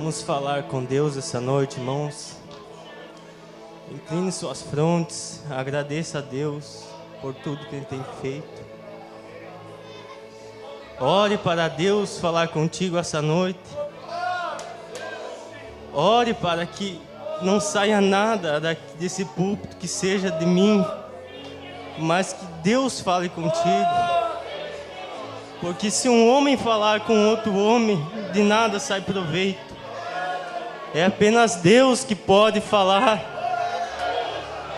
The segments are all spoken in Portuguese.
Vamos falar com Deus essa noite, irmãos. Incline suas frontes, agradeça a Deus por tudo que Ele tem feito. Ore para Deus falar contigo essa noite. Ore para que não saia nada desse púlpito que seja de mim, mas que Deus fale contigo. Porque se um homem falar com outro homem, de nada sai proveito. É apenas Deus que pode falar.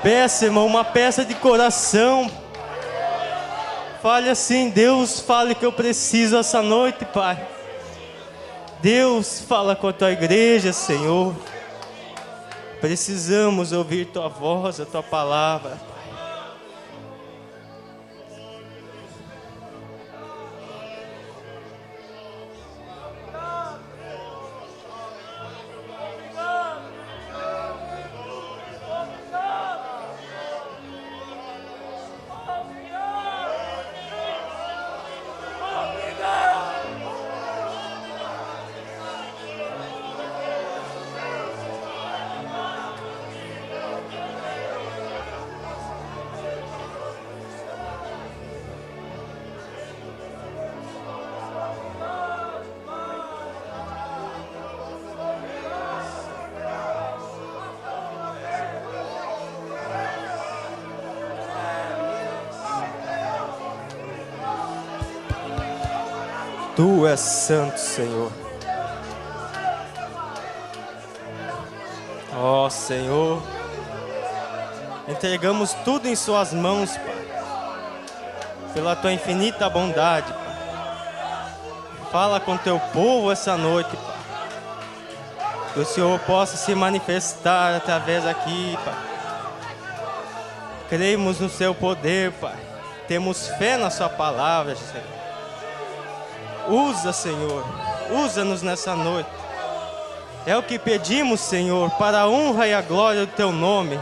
Peça, irmão, uma peça de coração. Fale assim: Deus, fale que eu preciso essa noite, Pai. Deus, fala com a Tua igreja, Senhor. Precisamos ouvir Tua voz, a Tua palavra. Tu és santo, Senhor. Ó Senhor, entregamos tudo em Suas mãos, Pai, pela Tua infinita bondade, Pai. Fala com Teu povo essa noite, Pai. Que o Senhor possa se manifestar através aqui, Pai. Cremos no Seu poder, Pai. Temos fé na Sua palavra, Senhor. Usa, Senhor, usa-nos nessa noite. É o que pedimos, Senhor, para a honra e a glória do Teu nome.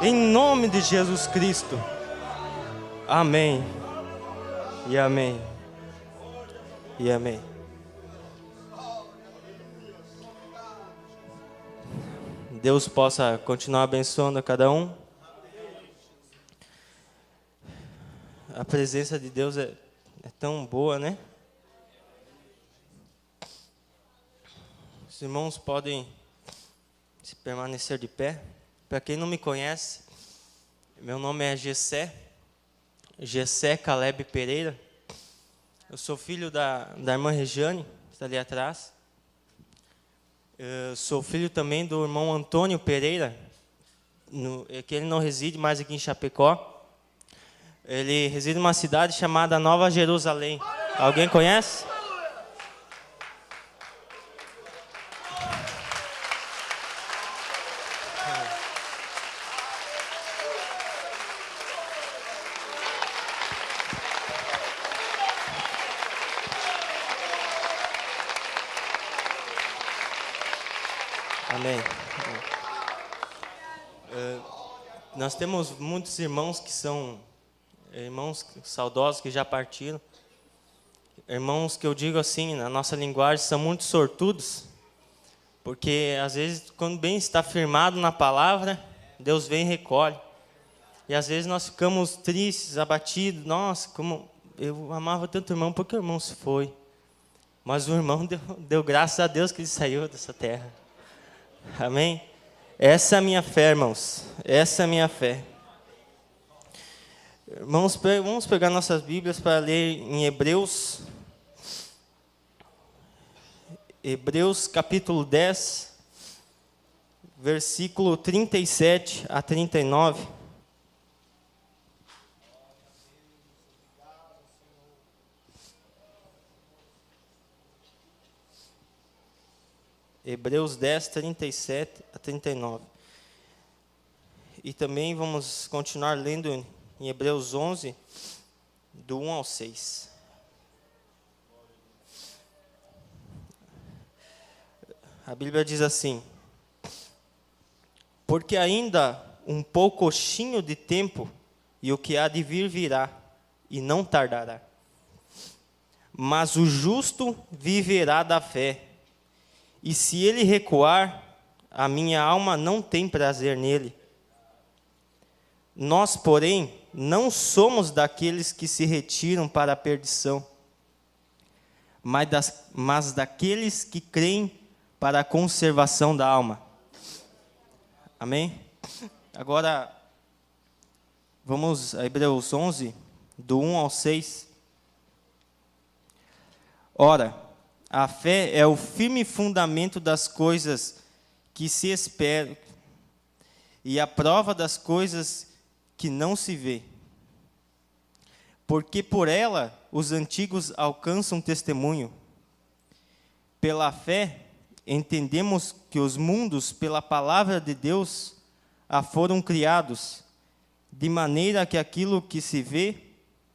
Em nome de Jesus Cristo. Amém. E amém. E amém. Deus possa continuar abençoando a cada um. A presença de Deus é tão boa, né? Os irmãos podem se permanecer de pé. Para quem não me conhece, meu nome é Gessé Caleb Pereira. Eu sou filho da irmã Regiane, que está ali atrás. Eu sou filho também do irmão Antônio Pereira, que ele não reside mais aqui em Chapecó. Ele reside numa cidade chamada Nova Jerusalém. Alguém conhece? Amém. Nós temos muitos irmãos que são irmãos saudosos que já partiram. Irmãos que eu digo assim, na nossa linguagem, são muito sortudos. Porque às vezes, quando bem está firmado na palavra, Deus vem e recolhe. E às vezes nós ficamos tristes, abatidos. Nossa, como eu amava tanto o irmão, porque o irmão se foi. Mas o irmão deu graças a Deus que ele saiu dessa terra. Amém? Essa é a minha fé, irmãos. Essa é a minha fé. Irmãos, vamos pegar nossas Bíblias para ler em Hebreus. Hebreus capítulo 10, versículo 37 a 39. Hebreus 10, 37 a 39. E também vamos continuar lendo em Hebreus 11, do 1 ao 6. A Bíblia diz assim: porque ainda um poucochinho de tempo, e o que há de vir virá, e não tardará. Mas o justo viverá da fé. E se ele recuar, a minha alma não tem prazer nele. Nós, porém, não somos daqueles que se retiram para a perdição, mas daqueles que creem para a conservação da alma. Amém? Agora, vamos a Hebreus 11, do 1 ao 6. Ora, a fé é o firme fundamento das coisas que se esperam e a prova das coisas que não se vê. Porque por ela os antigos alcançam testemunho. Pela fé, entendemos que os mundos, pela palavra de Deus, foram criados, de maneira que aquilo que se vê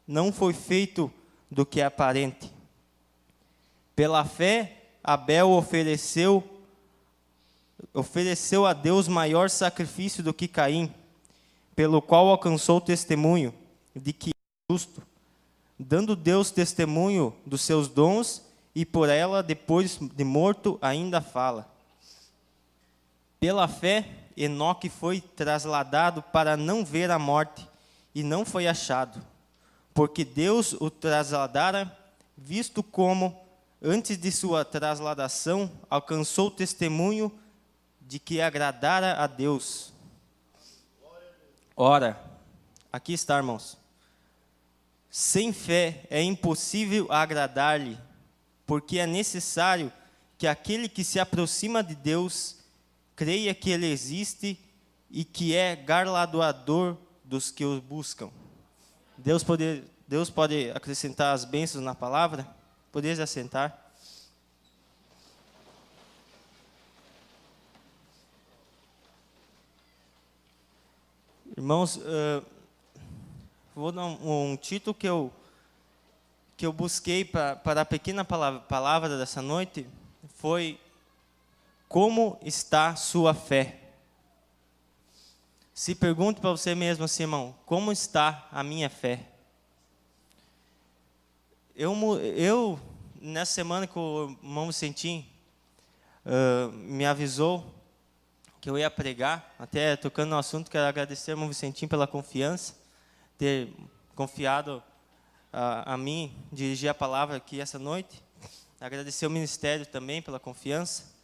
não foi feito do que é aparente. Pela fé, Abel ofereceu a Deus maior sacrifício do que Caim, pelo qual alcançou testemunho de que é justo, dando Deus testemunho dos seus dons, e por ela, depois de morto, ainda fala. Pela fé, Enoque foi trasladado para não ver a morte, e não foi achado, porque Deus o trasladara, visto como, antes de sua trasladação, alcançou testemunho de que agradara a Deus. Ora, aqui está, irmãos. Sem fé é impossível agradar-lhe, porque é necessário que aquele que se aproxima de Deus creia que Ele existe e que é galardoador dos que o buscam. Deus pode acrescentar as bênçãos na palavra? Podeis assentar. Irmãos, vou dar um título que eu busquei para a pequena palavra dessa noite, foi Como está sua fé? Se pergunte para você mesmo assim, irmão, como está a minha fé? Eu nessa semana que o irmão Vicentim me avisou que eu ia pregar, até tocando no assunto, quero agradecer ao irmão Vicentim pela confiança, ter confiado a mim dirigir a palavra aqui essa noite. Agradecer ao ministério também pela confiança.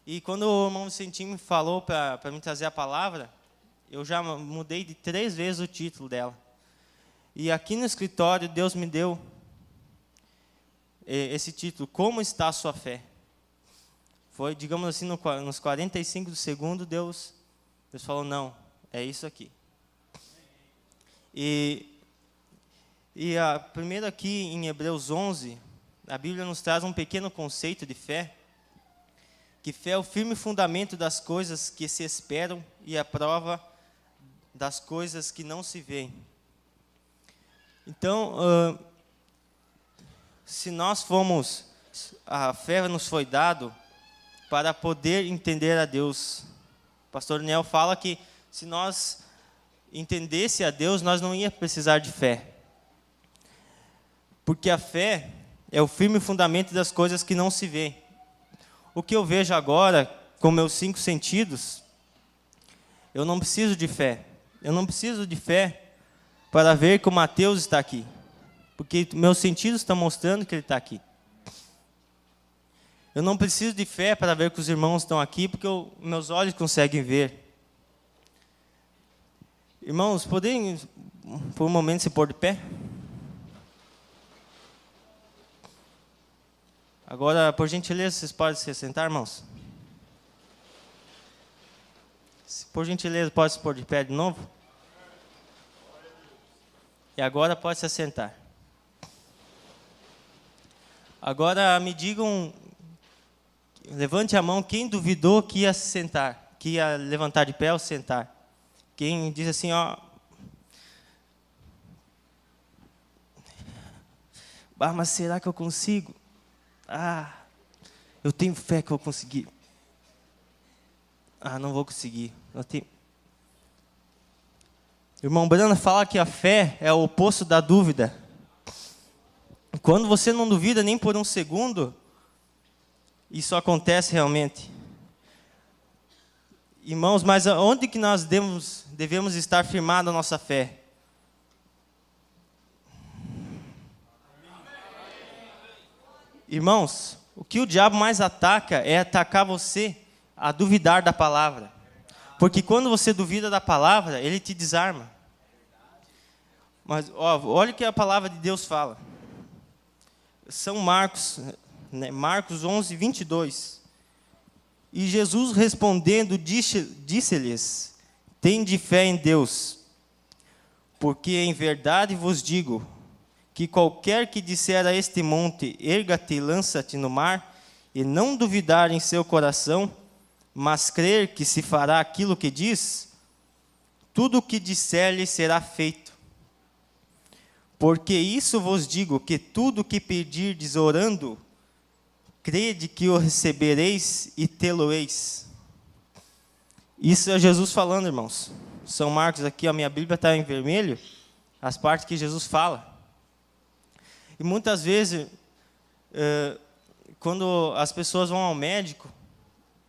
E quando o irmão Vicentim me falou para me trazer a palavra, eu já mudei de 3 vezes o título dela. E aqui no escritório, Deus me deu esse título, Como está a sua fé? Foi, digamos assim, nos 45 do segundo, Deus falou, não, é isso aqui. E primeiro aqui em Hebreus 11, a Bíblia nos traz um pequeno conceito de fé, que fé é o firme fundamento das coisas que se esperam e a prova das coisas que não se veem. Então, se nós a fé nos foi dado para poder entender a Deus. O pastor Daniel fala que se nós entendesse a Deus, nós não ia precisar de fé. Porque a fé é o firme fundamento das coisas que não se vê. O que eu vejo agora, com meus 5 sentidos, eu não preciso de fé. Eu não preciso de fé para ver que o Mateus está aqui. Porque meus sentidos estão mostrando que ele está aqui. Eu não preciso de fé para ver que os irmãos estão aqui, porque meus olhos conseguem ver. Irmãos, podem, por um momento, se pôr de pé? Agora, por gentileza, vocês podem se sentar, irmãos? Por gentileza, pode se pôr de pé de novo? E agora pode se sentar. Agora me digam, levante a mão quem duvidou que ia se sentar, que ia levantar de pé ou sentar. Quem diz assim, ó, mas será que eu consigo? Eu tenho fé que eu vou conseguir. Não vou conseguir. Irmão Brana fala que a fé é o oposto da dúvida. Quando você não duvida nem por um segundo, isso acontece realmente. Irmãos, mas onde que nós devemos estar firmados a nossa fé? Irmãos, o que o diabo mais ataca é atacar você a duvidar da palavra. Porque quando você duvida da palavra, ele te desarma. Mas olha o que a palavra de Deus fala. São Marcos, Marcos 11, 22. E Jesus respondendo disse-lhes: tende fé em Deus, porque em verdade vos digo, que qualquer que disser a este monte, erga-te e lança-te no mar, e não duvidar em seu coração, mas crer que se fará aquilo que diz, tudo o que disser-lhe será feito. Porque isso vos digo, que tudo o que pedirdes orando, crede que o recebereis e tê-lo-eis. Isso é Jesus falando, irmãos. São Marcos aqui, a minha Bíblia está em vermelho, as partes que Jesus fala. E muitas vezes, quando as pessoas vão ao médico,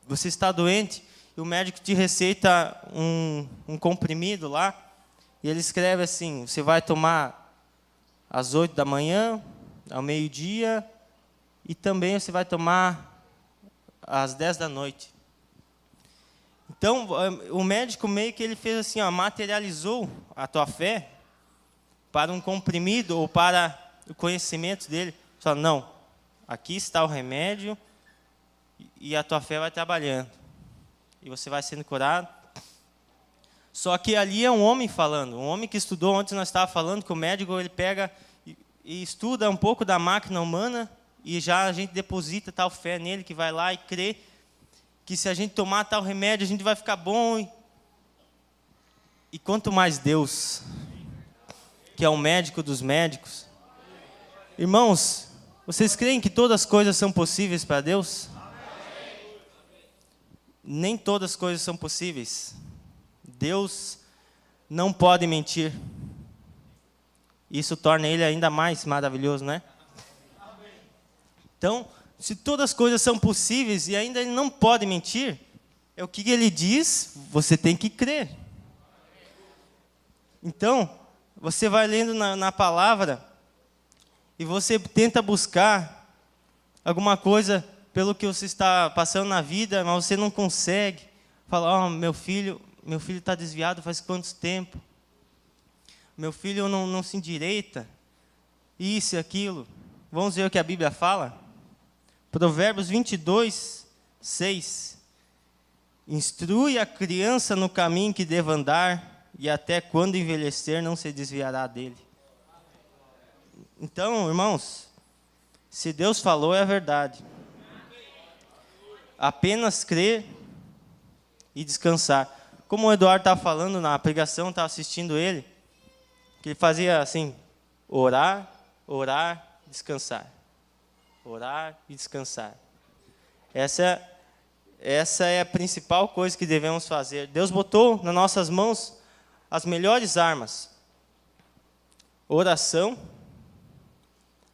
você está doente, e o médico te receita um comprimido lá, e ele escreve assim: você vai tomar às 8 da manhã, ao meio-dia, e também você vai tomar às 10 da noite. Então, o médico meio que ele fez assim, materializou a tua fé para um comprimido ou para o conhecimento dele. Só não, aqui está o remédio e a tua fé vai trabalhando. E você vai sendo curado. Só que ali é um homem falando, um homem que estudou, antes nós estávamos falando que o médico ele pega e estuda um pouco da máquina humana e já a gente deposita tal fé nele que vai lá e crê que se a gente tomar tal remédio a gente vai ficar bom. E quanto mais Deus, que é o médico dos médicos. Irmãos, vocês creem que todas as coisas são possíveis para Deus? Nem todas as coisas são possíveis. Deus não pode mentir. Isso torna ele ainda mais maravilhoso, né? Então, se todas as coisas são possíveis e ainda ele não pode mentir, é o que ele diz, você tem que crer. Então, você vai lendo na palavra e você tenta buscar alguma coisa pelo que você está passando na vida, mas você não consegue. Fala, meu filho está desviado faz quanto tempo? Meu filho não se endireita. Isso e aquilo. Vamos ver o que a Bíblia fala? Provérbios 22, 6. Instrui a criança no caminho que deve andar, e até quando envelhecer não se desviará dele. Então, irmãos, se Deus falou, é verdade. Apenas crer e descansar. Como o Eduardo estava falando na pregação, estava assistindo ele, que ele fazia assim, orar, descansar. Orar e descansar. Essa é a principal coisa que devemos fazer. Deus botou nas nossas mãos as melhores armas. Oração,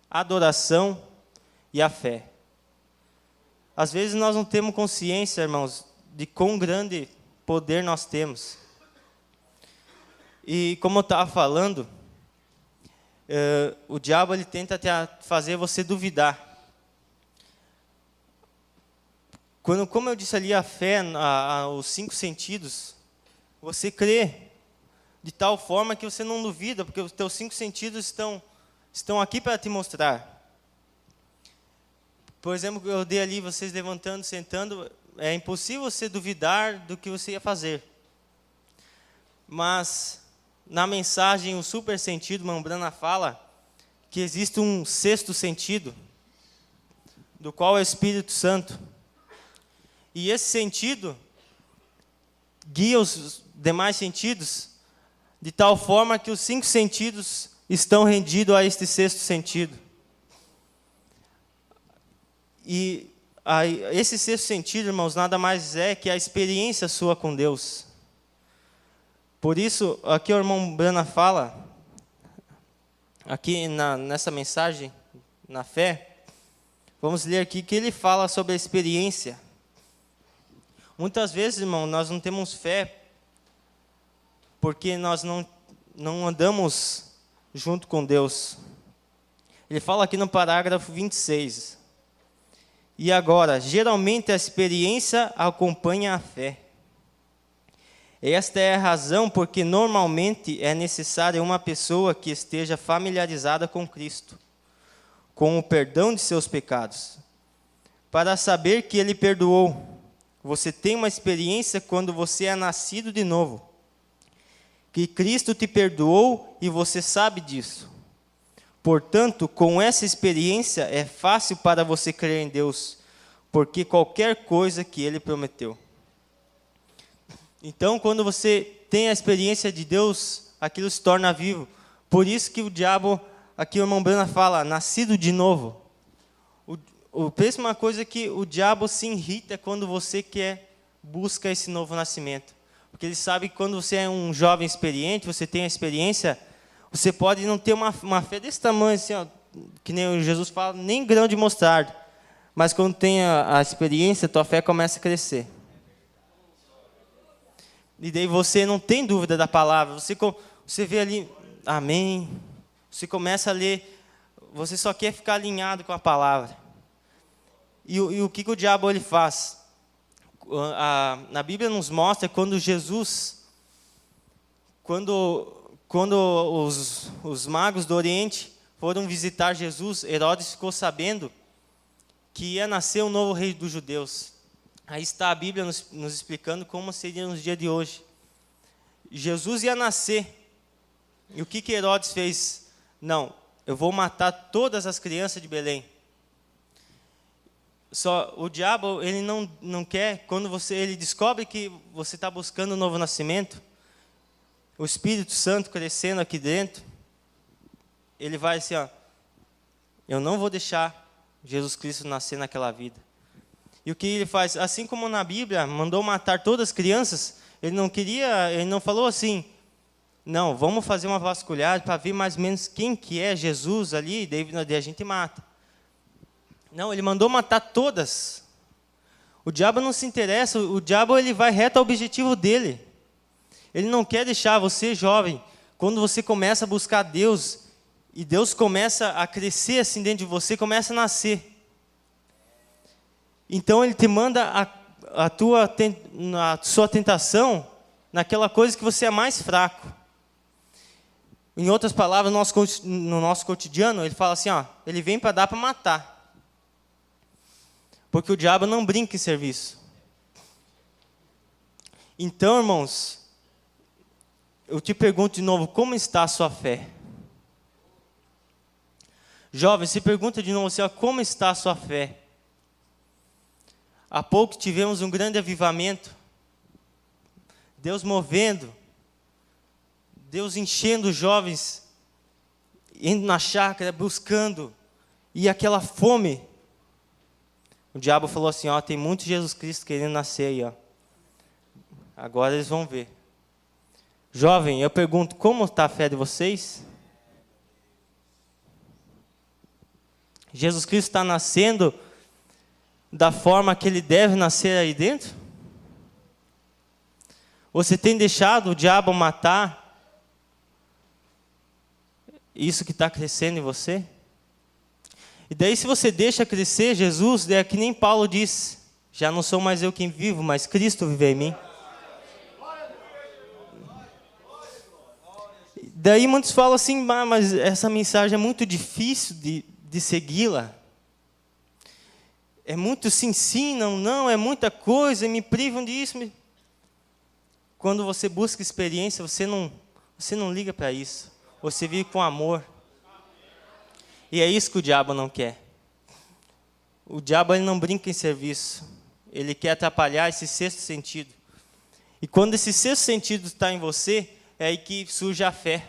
adoração e a fé. Às vezes nós não temos consciência, irmãos, de quão grande poder nós temos. E como eu estava falando, o diabo ele tenta fazer você duvidar. Como eu disse ali, a fé, os 5 sentidos, você crê de tal forma que você não duvida, porque os teus 5 sentidos estão aqui para te mostrar. Por exemplo, eu dei ali, vocês levantando, sentando, é impossível você duvidar do que você ia fazer. Mas, na mensagem, o super sentido, Mambrana fala que existe um 6º sentido, do qual é o Espírito Santo. E esse sentido guia os demais sentidos, de tal forma que os 5 sentidos estão rendidos a este 6º sentido. E esse 6º sentido, irmãos, nada mais é que a experiência sua com Deus. Por isso, aqui o irmão Brana fala, aqui nessa mensagem, na fé, Vamos ler aqui que ele fala sobre a experiência. Muitas vezes, irmão, nós não temos fé porque nós não andamos junto com Deus. Ele fala aqui no parágrafo 26. E agora, geralmente a experiência acompanha a fé. Esta é a razão porque normalmente é necessária uma pessoa que esteja familiarizada com Cristo, com o perdão de seus pecados, para saber que Ele perdoou. Você tem uma experiência quando você é nascido de novo, que Cristo te perdoou e você sabe disso. Portanto, com essa experiência é fácil para você crer em Deus, porque qualquer coisa que Ele prometeu. Então, quando você tem a experiência de Deus, aquilo se torna vivo. Por isso que o diabo, aqui o irmão Brana fala, nascido de novo. Pensa uma coisa que o diabo se irrita quando você busca esse novo nascimento. Porque ele sabe que quando você é um jovem experiente, você tem a experiência, você pode não ter uma fé desse tamanho, assim, ó, que nem Jesus fala, nem grão de mostarda. Mas quando tem a experiência, tua fé começa a crescer. E daí você não tem dúvida da palavra. Você vê ali, amém. Você começa a ler, você só quer ficar alinhado com a palavra. E o que o diabo ele faz? Na Bíblia nos mostra quando os magos do Oriente foram visitar Jesus, Herodes ficou sabendo que ia nascer um novo rei dos judeus. Aí está a Bíblia nos explicando como seria nos dias de hoje. Jesus ia nascer. E o que Herodes fez? Não, eu vou matar todas as crianças de Belém. Só o diabo, ele não quer, quando ele descobre que você está buscando um novo nascimento, o Espírito Santo crescendo aqui dentro, ele vai assim, ó, eu não vou deixar Jesus Cristo nascer naquela vida. E o que ele faz? Assim como na Bíblia, mandou matar todas as crianças, ele não falou assim, não, vamos fazer uma vasculhagem para ver mais ou menos quem que é Jesus ali, daí a gente mata. Não, ele mandou matar todas. O diabo não se interessa, o diabo ele vai reto ao objetivo dele. Ele não quer deixar você jovem, quando você começa a buscar Deus, e Deus começa a crescer assim dentro de você, começa a nascer. Então ele te manda a sua tentação naquela coisa que você é mais fraco. Em outras palavras, no nosso cotidiano, ele fala assim, ó, ele vem para dar para matar. Porque o diabo não brinca em serviço. Então, irmãos, eu te pergunto de novo, como está a sua fé? Jovem, se pergunta de novo assim, ó, como está a sua fé? Há pouco tivemos um grande avivamento. Deus movendo. Deus enchendo os jovens, indo na chácara, buscando. E aquela fome. O diabo falou assim, ó, tem muito Jesus Cristo querendo nascer aí, ó. Agora eles vão ver. Jovem, eu pergunto, como está a fé de vocês? Jesus Cristo está nascendo da forma que Ele deve nascer aí dentro? Você tem deixado o diabo matar isso que está crescendo em você? E daí se você deixa crescer Jesus, é que nem Paulo diz, já não sou mais eu quem vivo, mas Cristo vive em mim. Daí muitos falam assim, mas essa mensagem é muito difícil de segui-la. É muito sim, não, é muita coisa, me privam disso. Quando você busca experiência, você não liga para isso. Você vive com amor. E é isso que o diabo não quer. O diabo ele não brinca em serviço. Ele quer atrapalhar esse sexto sentido. E quando esse sexto sentido está em você, é aí que surge a fé.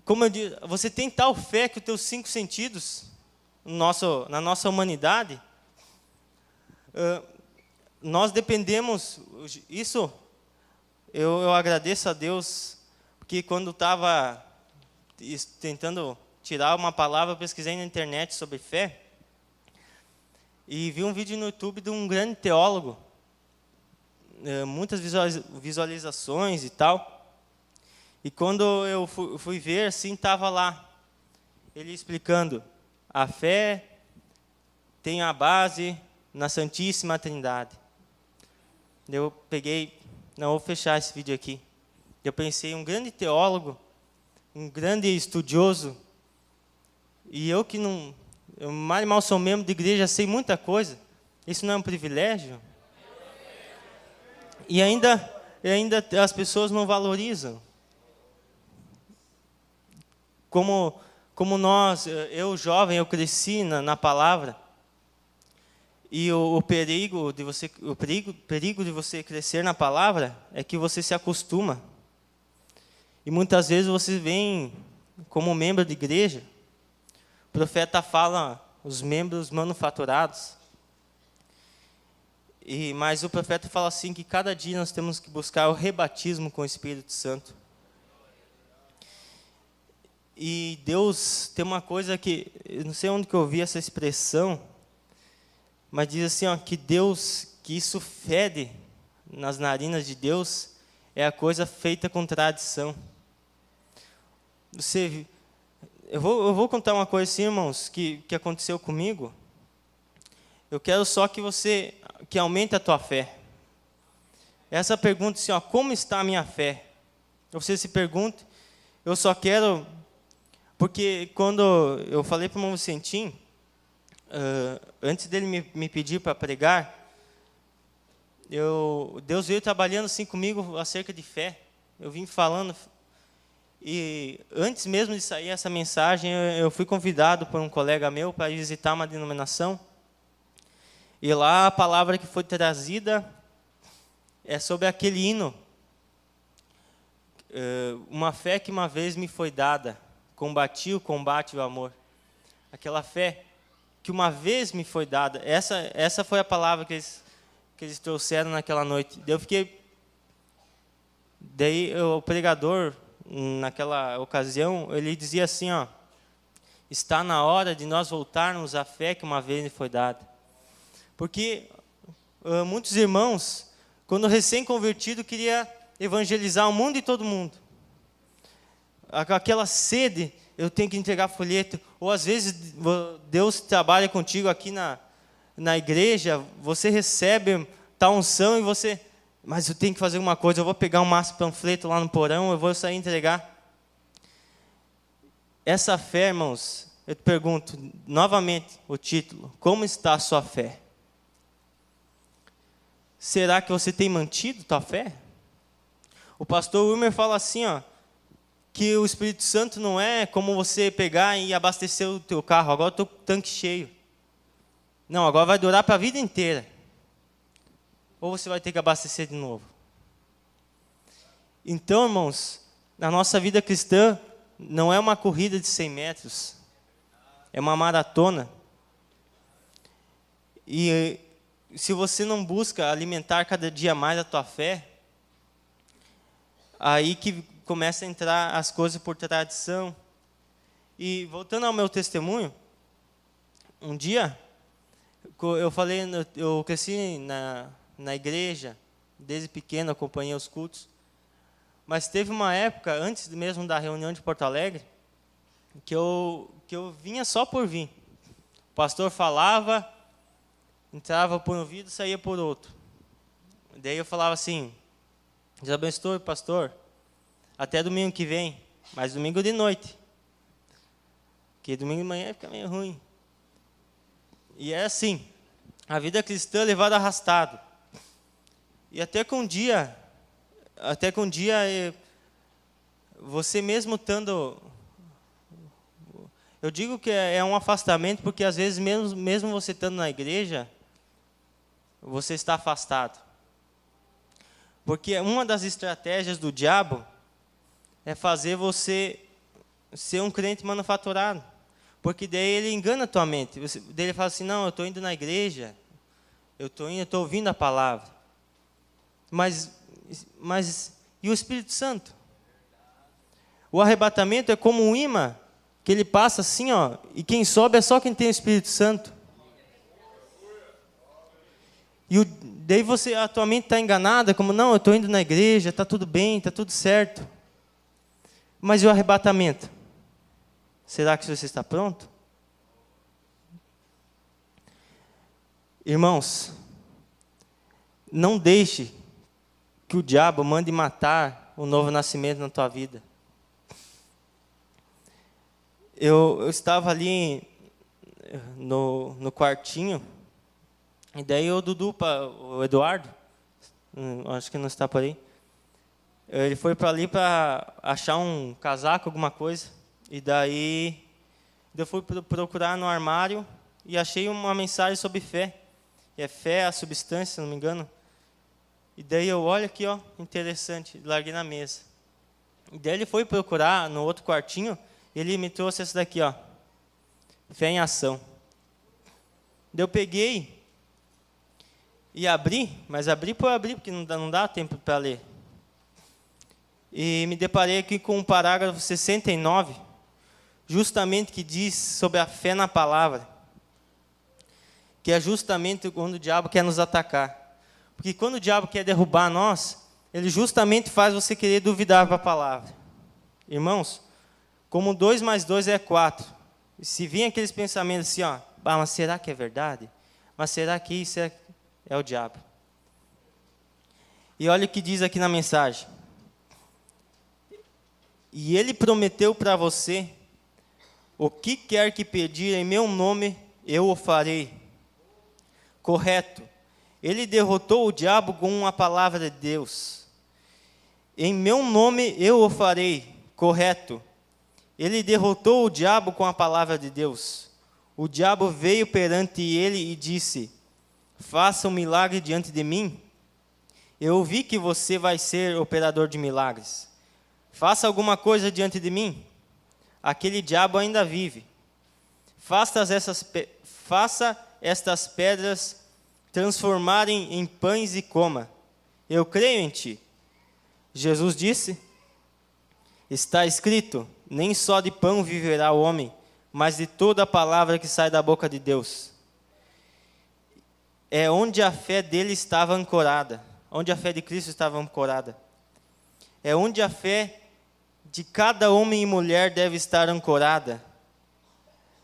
Como eu digo, você tem tal fé que os teus 5 sentidos, na nossa humanidade, nós dependemos, isso eu agradeço a Deus, porque quando estava tentando tirar uma palavra, eu pesquisei na internet sobre fé. E vi um vídeo no YouTube de um grande teólogo. Muitas visualizações e tal. E quando eu fui ver, assim, estava lá. Ele explicando. A fé tem a base na Santíssima Trindade. Eu peguei, não vou fechar esse vídeo aqui. Eu pensei, um grande teólogo, um grande estudioso, e eu que não, eu mal sou membro de igreja, sei muita coisa. Isso não é um privilégio? E ainda as pessoas não valorizam. Como nós, eu jovem, eu cresci na palavra. E o perigo de você crescer na palavra é que você se acostuma. E muitas vezes você vem como membro de igreja, o profeta fala os membros manufaturados. Mas o profeta fala assim que cada dia nós temos que buscar o rebatismo com o Espírito Santo. E Deus tem uma coisa que, eu não sei onde que eu ouvi essa expressão, mas diz assim, ó, que isso fede nas narinas de Deus, é a coisa feita com tradição. Eu vou contar uma coisa assim, irmãos, que aconteceu comigo. Eu quero só que aumente a tua fé. Essa pergunta assim, ó, como está a minha fé? Você se pergunta, eu só quero, porque quando eu falei para o irmão Vicentim, antes dele me pedir para pregar, Deus veio trabalhando assim comigo acerca de fé. Eu vim falando, e antes mesmo de sair essa mensagem, eu fui convidado por um colega meu para visitar uma denominação. E lá a palavra que foi trazida é sobre aquele hino. Uma fé que uma vez me foi dada, combati o combate do amor. Aquela fé que uma vez me foi dada, essa foi a palavra que eles trouxeram naquela noite. Daí o pregador, naquela ocasião, ele dizia assim, ó, está na hora de nós voltarmos à fé que uma vez me foi dada. Porque muitos irmãos, quando recém-convertido, queria evangelizar o mundo e todo mundo. Aquela sede, eu tenho que entregar folheto. Ou às vezes Deus trabalha contigo aqui na igreja, você recebe tal unção e você... Mas eu tenho que fazer uma coisa, eu vou pegar um maço de panfleto lá no porão, eu vou sair entregar. Essa fé, irmãos, eu te pergunto, novamente, o título, como está a sua fé? Será que você tem mantido tua fé? O pastor Wilmer fala assim, ó, que o Espírito Santo não é como você pegar e abastecer o teu carro, agora eu estou com o tanque cheio. Não, agora vai durar para a vida inteira. Ou você vai ter que abastecer de novo. Então, irmãos, na nossa vida cristã, não é uma corrida de 100 metros, é uma maratona. E se você não busca alimentar cada dia mais a tua fé, aí que começa a entrar as coisas por tradição. E voltando ao meu testemunho, um dia, eu cresci na igreja, desde pequeno acompanhei os cultos, mas teve uma época, antes mesmo da reunião de Porto Alegre, que eu vinha só por vir. O pastor falava, entrava por um ouvido e saía por outro. Daí eu falava assim, Deus abençoe, pastor, até domingo que vem, mas domingo de noite, porque domingo de manhã fica meio ruim. E é assim, a vida cristã é levada arrastado. E até que um dia, você mesmo estando... Eu digo que é um afastamento, porque às vezes, mesmo você estando na igreja, você está afastado. Porque uma das estratégias do diabo é fazer você ser um crente manufaturado. Porque daí ele engana a tua mente. Daí ele fala assim, não, eu estou indo na igreja, eu estou ouvindo a palavra. Mas e o Espírito Santo? O arrebatamento é como um imã que ele passa assim, ó, e quem sobe é só quem tem o Espírito Santo. E daí a tua mente está enganada, como, não, eu estou indo na igreja, está tudo bem, está tudo certo. Mas e o arrebatamento? Será que você está pronto? Irmãos, não deixe que o diabo mande matar o novo nascimento na tua vida. Eu estava ali no quartinho, e daí o Dudu, o Eduardo, acho que não está por aí, ele foi para ali para achar um casaco, alguma coisa, e daí eu fui procurar no armário e achei uma mensagem sobre fé. E é fé a substância, se não me engano. E daí eu olho aqui, ó, interessante, larguei na mesa. E daí ele foi procurar no outro quartinho, e ele me trouxe essa daqui, ó, fé em ação. Daí eu peguei e abri, mas abri por abrir, porque não dá tempo para ler. E me deparei aqui com o parágrafo 69, justamente que diz sobre a fé na palavra, que é justamente quando o diabo quer nos atacar. Porque quando o diabo quer derrubar nós, ele justamente faz você querer duvidar para a palavra. Irmãos, como 2 mais 2 é 4. Se vir aqueles pensamentos assim, ó, mas será que é verdade? Mas será que isso é o diabo? E olha o que diz aqui na mensagem. E ele prometeu para você, o que quer que pedir em meu nome, eu o farei. Correto. Ele derrotou o diabo com a palavra de Deus. Em meu nome eu o farei. Correto. Ele derrotou o diabo com a palavra de Deus. O diabo veio perante ele e disse, faça um milagre diante de mim. Eu ouvi que você vai ser operador de milagres. Faça alguma coisa diante de mim. Aquele diabo ainda vive. Faça estas pedras transformarem em pães e coma. Eu creio em ti. Jesus disse, está escrito, nem só de pão viverá o homem, mas de toda a palavra que sai da boca de Deus. É onde a fé dele estava ancorada, onde a fé de Cristo estava ancorada. É onde a fé de cada homem e mulher deve estar ancorada,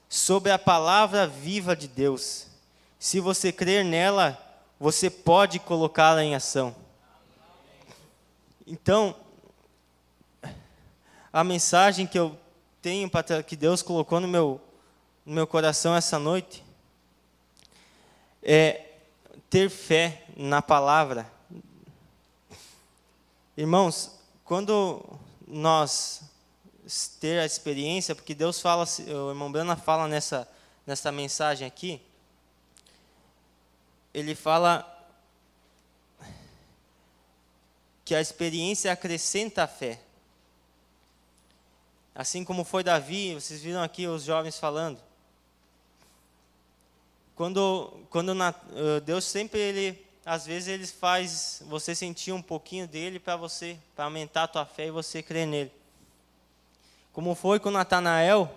sobre a palavra viva de Deus. Se você crer nela, você pode colocá-la em ação. Então, a mensagem que eu tenho, que Deus colocou no meu coração essa noite, é ter fé na palavra. Irmãos, quando nós ter a experiência, porque Deus fala, o irmão Brana fala nessa mensagem aqui, ele fala que a experiência acrescenta a fé. Assim como foi Davi, vocês viram aqui os jovens falando. Quando Deus sempre, às vezes ele faz você sentir um pouquinho dele para aumentar a tua fé e você crer nele. Como foi com Natanael.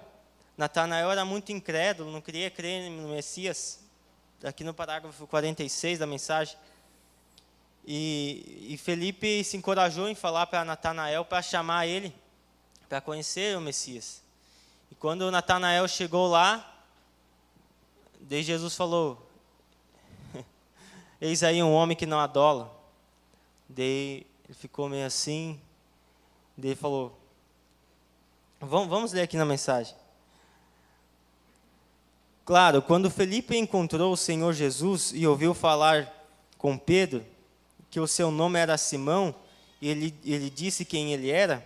Natanael era muito incrédulo, não queria crer no Messias. Aqui no parágrafo 46 da mensagem. E Felipe se encorajou em falar para Natanael para chamar ele, para conhecer o Messias. E quando Natanael chegou lá, daí Jesus falou, eis aí um homem que não adola. Daí ele ficou meio assim, daí ele falou, vamos ler aqui na mensagem. Claro, quando Felipe encontrou o Senhor Jesus e ouviu falar com Pedro, que o seu nome era Simão, e ele disse quem ele era,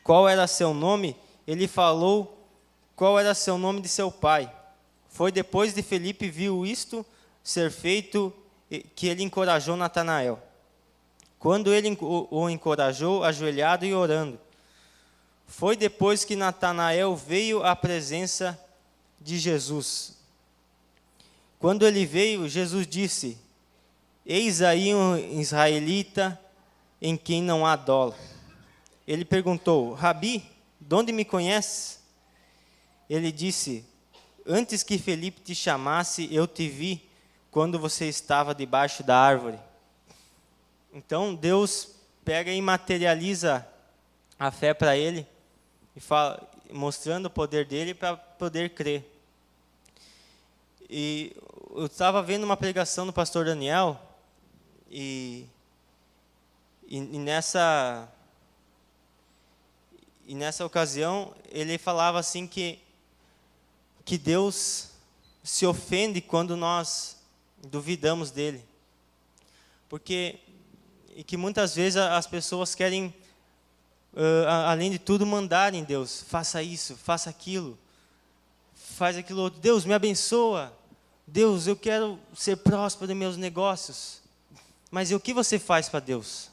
qual era seu nome, ele falou qual era seu nome de seu pai. Foi depois de Felipe viu isto ser feito que ele encorajou Natanael. Quando ele o encorajou, ajoelhado e orando. Foi depois que Natanael veio à presença de Jesus. Quando ele veio, Jesus disse, eis aí um israelita em quem não há dolo. Ele perguntou, Rabi, de onde me conheces? ele disse: antes que Felipe te chamasse, eu te vi quando você estava debaixo da árvore. Então, Deus pega e materializa a fé para ele, e fala, mostrando o poder dele para poder crer. E eu estava vendo uma pregação do pastor Daniel, e nessa ocasião, ele falava assim que Deus se ofende quando nós duvidamos dele. E que muitas vezes as pessoas querem, além de tudo, mandar em Deus. Faça isso, faça aquilo, faz aquilo outro. Deus, me abençoa. Deus, eu quero ser próspero em meus negócios. Mas e o que você faz para Deus?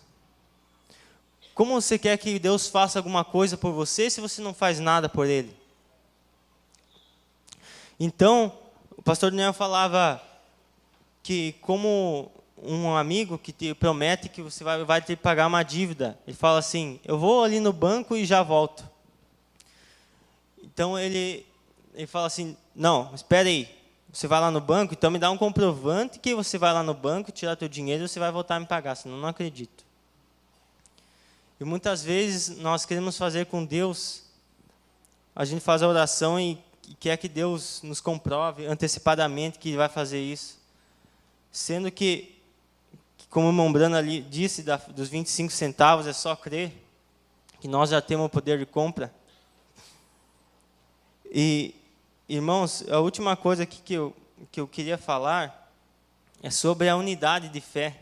Como você quer que Deus faça alguma coisa por você se você não faz nada por Ele? Então, o pastor Daniel falava que como um amigo que te promete que você vai ter que pagar uma dívida. Ele fala assim: eu vou ali no banco e já volto. Então, ele fala assim: não, espera aí. Você vai lá no banco, então me dá um comprovante que você vai lá no banco, tirar teu dinheiro e você vai voltar a me pagar, senão eu não acredito. E muitas vezes nós queremos fazer com Deus, a gente faz a oração e quer que Deus nos comprove antecipadamente que Ele vai fazer isso. Sendo que como o irmão Brano ali disse, dos 25 centavos, é só crer que nós já temos o poder de compra. E, irmãos, a última coisa aqui que eu queria falar é sobre a unidade de fé.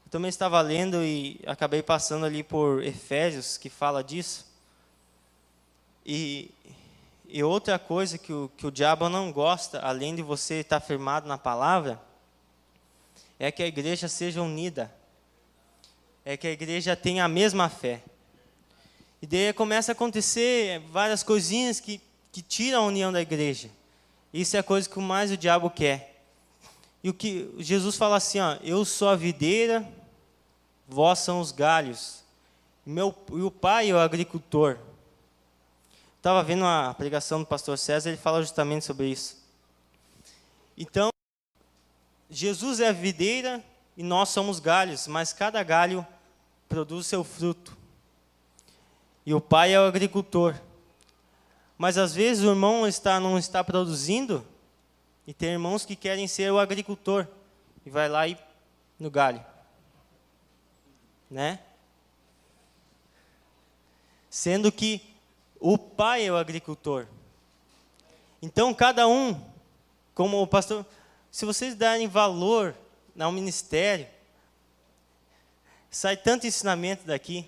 Eu também estava lendo e acabei passando ali por Efésios, que fala disso. E outra coisa que o diabo não gosta, além de você estar firmado na palavra, é que a igreja seja unida. É que a igreja tenha a mesma fé. E daí começa a acontecer várias coisinhas que tiram a união da igreja. Isso é a coisa que mais o diabo quer. E o que Jesus fala assim, ó: eu sou a videira, vós são os galhos. E o Pai é o agricultor. Estava vendo a pregação do pastor César, ele fala justamente sobre isso. Então, Jesus é a videira e nós somos galhos, mas cada galho produz seu fruto. E o Pai é o agricultor. Mas às vezes o irmão não está produzindo, e tem irmãos que querem ser o agricultor, e vai lá no galho. Né? Sendo que o Pai é o agricultor. Então, cada um, como o pastor, se vocês darem valor ao ministério, sai tanto ensinamento daqui.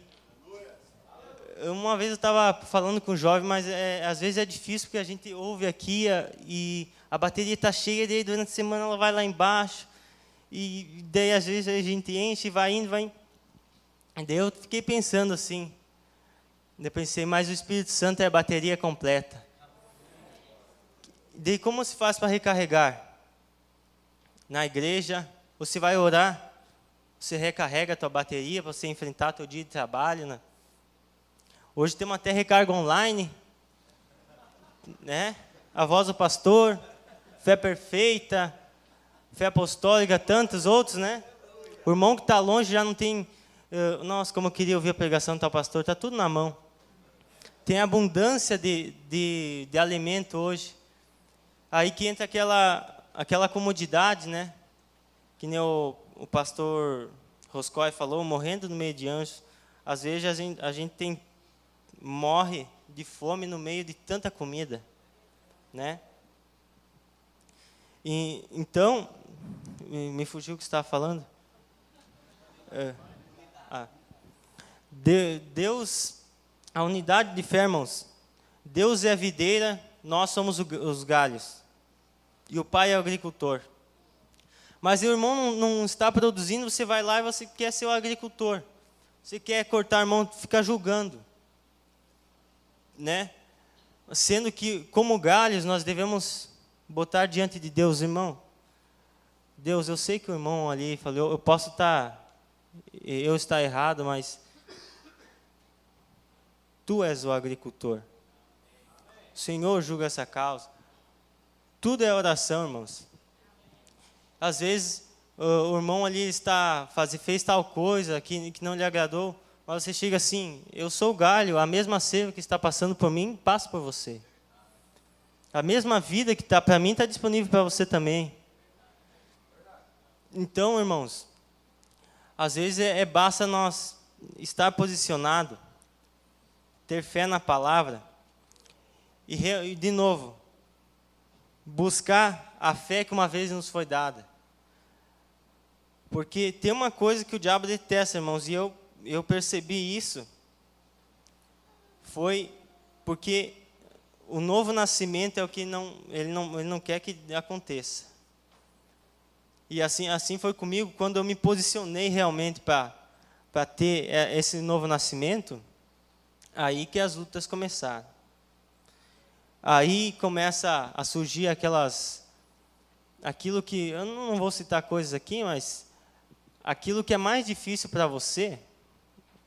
Uma vez eu estava falando com um jovem, mas às vezes é difícil, porque a gente ouve aqui e a bateria está cheia, daí durante a semana ela vai lá embaixo, e daí às vezes a gente enche e vai indo, vai indo. E daí eu fiquei pensando assim, eu pensei, mas o Espírito Santo é a bateria completa. Daí como se faz para recarregar? Na igreja, você vai orar, você recarrega a tua bateria para você enfrentar teu dia de trabalho, né? Hoje temos até recarga online, né? A voz do pastor, fé perfeita, fé apostólica, tantos outros, né? O irmão que está longe já não tem... nossa, como eu queria ouvir a pregação do tal pastor, está tudo na mão. Tem abundância de alimento hoje. Aí que entra aquela comodidade, né? Que nem o pastor Roscoe falou, morrendo no meio de anjos. Às vezes a gente morre de fome no meio de tanta comida, né? E, então, me fugiu o que você estava falando. Deus, a unidade de fé, irmãos. Deus é a videira, nós somos os galhos. E o Pai é o agricultor. Mas o irmão não está produzindo, você vai lá e você quer ser o agricultor. Você quer cortar a mão, fica julgando. Né? Sendo que, como galhos, nós devemos botar diante de Deus, irmão. Deus, eu sei que o irmão ali falou, eu posso estar errado, mas Tu és o agricultor. o Senhor julga essa causa. Tudo é oração, irmãos. Às vezes, o irmão ali fez tal coisa que não lhe agradou, mas você chega assim, eu sou o galho, a mesma seiva que está passando por mim, passa por você. A mesma vida que está para mim, está disponível para você também. Então, irmãos, às vezes basta nós estar posicionado, ter fé na palavra, e de novo, buscar a fé que uma vez nos foi dada. Porque tem uma coisa que o diabo detesta, irmãos, e eu percebi isso, foi porque o novo nascimento é o que ele não quer que aconteça. E assim foi comigo, quando eu me posicionei realmente para ter esse novo nascimento, aí que as lutas começaram. Aí começa a surgir aquilo que, eu não vou citar coisas aqui, mas aquilo que é mais difícil para você,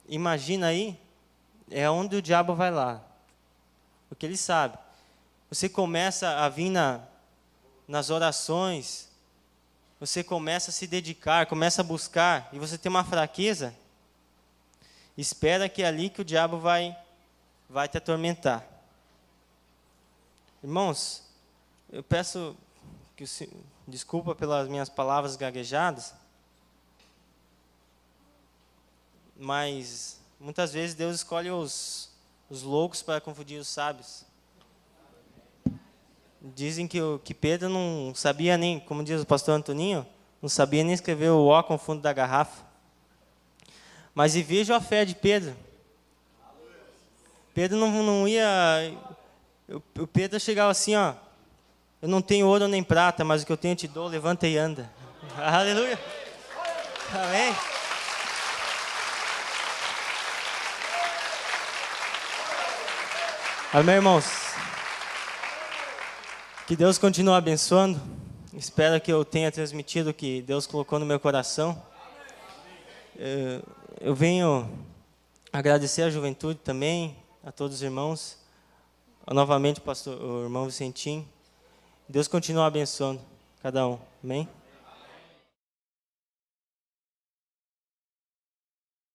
imagina aí, é onde o diabo vai lá. Porque ele sabe. Você começa a vir nas orações, você começa a se dedicar, começa a buscar, e você tem uma fraqueza, espera que é ali que o diabo vai te atormentar. Irmãos, eu peço desculpa pelas minhas palavras gaguejadas, mas muitas vezes Deus escolhe os loucos para confundir os sábios. Dizem que Pedro não sabia nem, como diz o pastor Antoninho, não sabia nem escrever o O com o fundo da garrafa. Mas e vejo a fé de Pedro. Pedro não ia... O Pedro chegava assim, ó, eu não tenho ouro nem prata, mas o que eu tenho eu te dou, levanta e anda. Aleluia. Amém. Amém, irmãos. Que Deus continue abençoando. Espero que eu tenha transmitido o que Deus colocou no meu coração. Eu venho agradecer à juventude também, a todos os irmãos. Novamente, o irmão Vicentinho. Deus continue abençoando cada um. Amém?